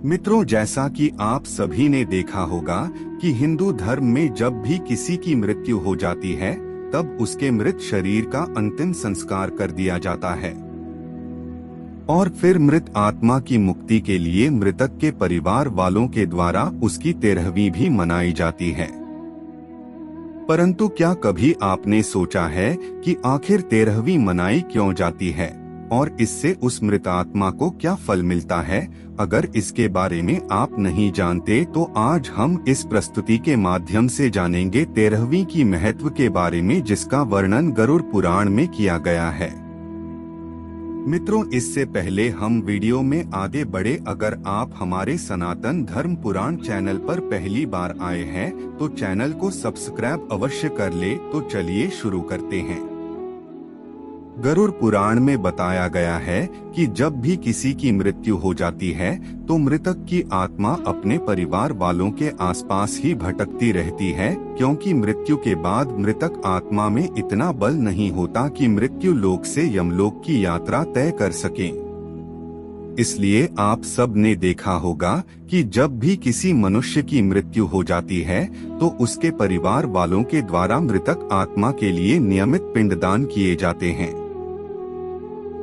मित्रों, जैसा कि आप सभी ने देखा होगा कि हिंदू धर्म में जब भी किसी की मृत्यु हो जाती है तब उसके मृत शरीर का अंतिम संस्कार कर दिया जाता है और फिर मृत आत्मा की मुक्ति के लिए मृतक के परिवार वालों के द्वारा उसकी 13वीं भी मनाई जाती है। परंतु क्या कभी आपने सोचा है कि आखिर 13वीं मनाई क्यों जाती है और इससे उस मृत आत्मा को क्या फल मिलता है? अगर इसके बारे में आप नहीं जानते तो आज हम इस प्रस्तुति के माध्यम से जानेंगे 13वीं की महत्व के बारे में, जिसका वर्णन गरुड़ पुराण में किया गया है। मित्रों, इससे पहले हम वीडियो में आगे बढ़े, अगर आप हमारे सनातन धर्म पुराण चैनल पर पहली बार आए हैं तो चैनल को सब्सक्राइब अवश्य कर ले। तो चलिए शुरू करते हैं। गरुड़ पुराण में बताया गया है कि जब भी किसी की मृत्यु हो जाती है तो मृतक की आत्मा अपने परिवार वालों के आसपास ही भटकती रहती है, क्योंकि मृत्यु के बाद मृतक आत्मा में इतना बल नहीं होता कि मृत्यु लोक से यमलोक की यात्रा तय कर सके। इसलिए आप सब ने देखा होगा कि जब भी किसी मनुष्य की मृत्यु हो जाती है तो उसके परिवार वालों के द्वारा मृतक आत्मा के लिए नियमित पिंडदान किए जाते हैं।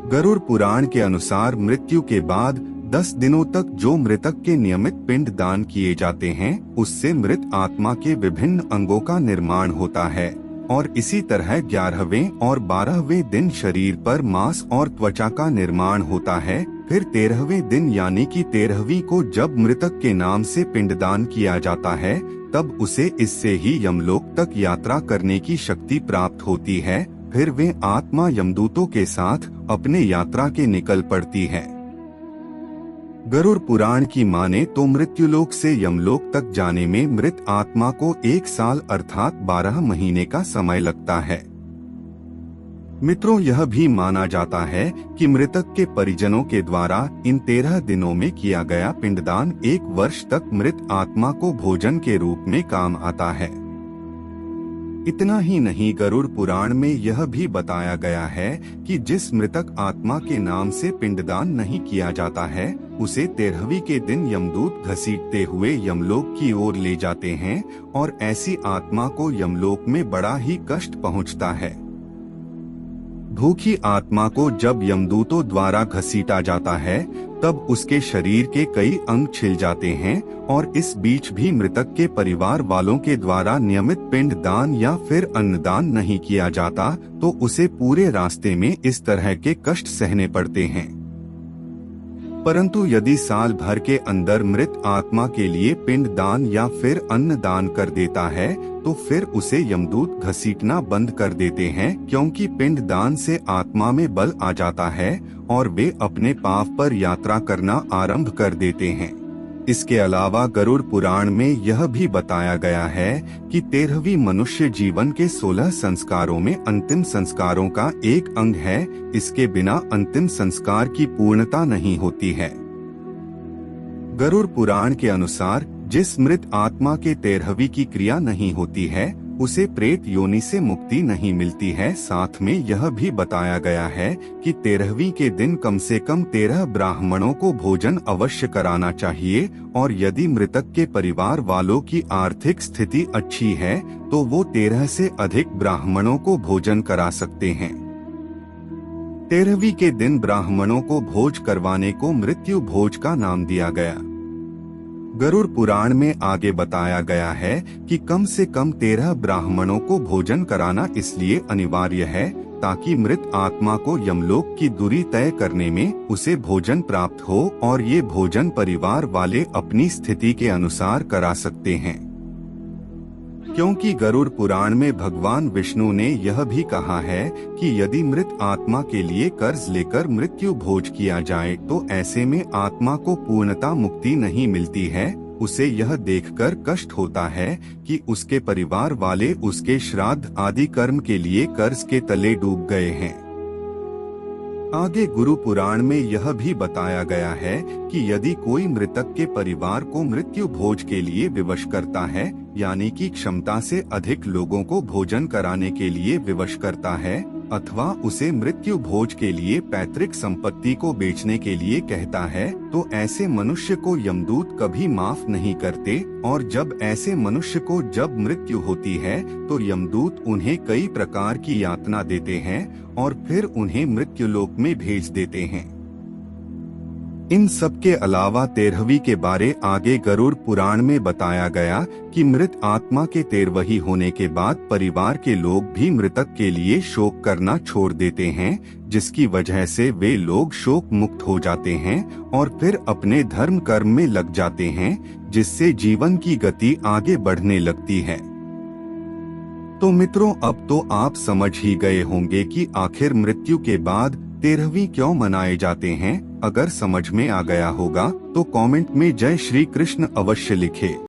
गरुड़ पुराण के अनुसार मृत्यु के बाद 10 दिनों तक जो मृतक के नियमित पिंड दान किए जाते हैं उससे मृत आत्मा के विभिन्न अंगों का निर्माण होता है और इसी तरह 11वें और 12वें दिन शरीर पर मांस और त्वचा का निर्माण होता है। फिर 13वें दिन यानी कि 13वीं को जब मृतक के नाम से पिंडदान किया जाता है तब उसे इससे ही यमलोक तक यात्रा करने की शक्ति प्राप्त होती है। फिर वे आत्मा यमदूतों के साथ अपने यात्रा के निकल पड़ती है। गरुड़ पुराण की माने तो मृत्युलोक से यमलोक तक जाने में मृत आत्मा को 1 साल अर्थात 12 महीने का समय लगता है। मित्रों, यह भी माना जाता है कि मृतक के परिजनों के द्वारा इन 13 दिनों में किया गया पिंडदान 1 वर्ष तक मृत आत्मा को भोजन के रूप में काम आता है। इतना ही नहीं, गरुड़ पुराण में यह भी बताया गया है कि जिस मृतक आत्मा के नाम से पिंडदान नहीं किया जाता है उसे 13वीं के दिन यमदूत घसीटते हुए यमलोक की ओर ले जाते हैं और ऐसी आत्मा को यमलोक में बड़ा ही कष्ट पहुंचता है। भूखी आत्मा को जब यमदूतों द्वारा घसीटा जाता है तब उसके शरीर के कई अंग छिल जाते हैं और इस बीच भी मृतक के परिवार वालों के द्वारा नियमित पिंड दान या फिर अन्नदान नहीं किया जाता तो उसे पूरे रास्ते में इस तरह के कष्ट सहने पड़ते हैं। परंतु यदि साल भर के अंदर मृत आत्मा के लिए पिंड दान या फिर अन्न दान कर देता है तो फिर उसे यमदूत घसीटना बंद कर देते हैं, क्योंकि पिंड दान से आत्मा में बल आ जाता है और वे अपने पाव पर यात्रा करना आरंभ कर देते हैं। इसके अलावा गरुड़ पुराण में यह भी बताया गया है कि 13वीं मनुष्य जीवन के 16 संस्कारों में अंतिम संस्कारों का एक अंग है। इसके बिना अंतिम संस्कार की पूर्णता नहीं होती है। गरुड़ पुराण के अनुसार जिस मृत आत्मा के 13वीं की क्रिया नहीं होती है उसे प्रेत योनि से मुक्ति नहीं मिलती है। साथ में यह भी बताया गया है कि 13वीं के दिन कम से कम 13 ब्राह्मणों को भोजन अवश्य कराना चाहिए और यदि मृतक के परिवार वालों की आर्थिक स्थिति अच्छी है तो वो 13 से अधिक ब्राह्मणों को भोजन करा सकते हैं। 13वीं के दिन ब्राह्मणों को भोज करवाने को मृत्यु भोज का नाम दिया गया। गरुड़ पुराण में आगे बताया गया है कि कम से कम 13 ब्राह्मणों को भोजन कराना इसलिए अनिवार्य है ताकि मृत आत्मा को यमलोक की दूरी तय करने में उसे भोजन प्राप्त हो और ये भोजन परिवार वाले अपनी स्थिति के अनुसार करा सकते हैं। क्योंकि गरुड़ पुराण में भगवान विष्णु ने यह भी कहा है कि यदि मृत आत्मा के लिए कर्ज लेकर मृत्यु भोज किया जाए तो ऐसे में आत्मा को पूर्णता मुक्ति नहीं मिलती है। उसे यह देखकर कष्ट होता है कि उसके परिवार वाले उसके श्राद्ध आदि कर्म के लिए कर्ज के तले डूब गए हैं। आगे गुरु पुराण में यह भी बताया गया है कि यदि कोई मृतक के परिवार को मृत्यु भोज के लिए विवश करता है, यानी कि क्षमता से अधिक लोगों को भोजन कराने के लिए विवश करता है, अथवा उसे मृत्यु भोज के लिए पैतृक संपत्ति को बेचने के लिए कहता है, तो ऐसे मनुष्य को यमदूत कभी माफ नहीं करते, और जब ऐसे मनुष्य को जब मृत्यु होती है तो यमदूत उन्हें कई प्रकार की यातना देते हैं और फिर उन्हें मृत्युलोक में भेज देते हैं। इन सब के अलावा 13वीं के बारे आगे गरुड़ पुराण में बताया गया कि मृत आत्मा के 13वीं होने के बाद परिवार के लोग भी मृतक के लिए शोक करना छोड़ देते हैं, जिसकी वजह से वे लोग शोक मुक्त हो जाते हैं और फिर अपने धर्म कर्म में लग जाते हैं, जिससे जीवन की गति आगे बढ़ने लगती है। तो मित्रों, अब तो आप समझ ही गए होंगे कि आखिर मृत्यु के बाद 13वीं क्यों मनाए जाते हैं। अगर समझ में आ गया होगा तो कमेंट में जय श्री कृष्ण अवश्य लिखें।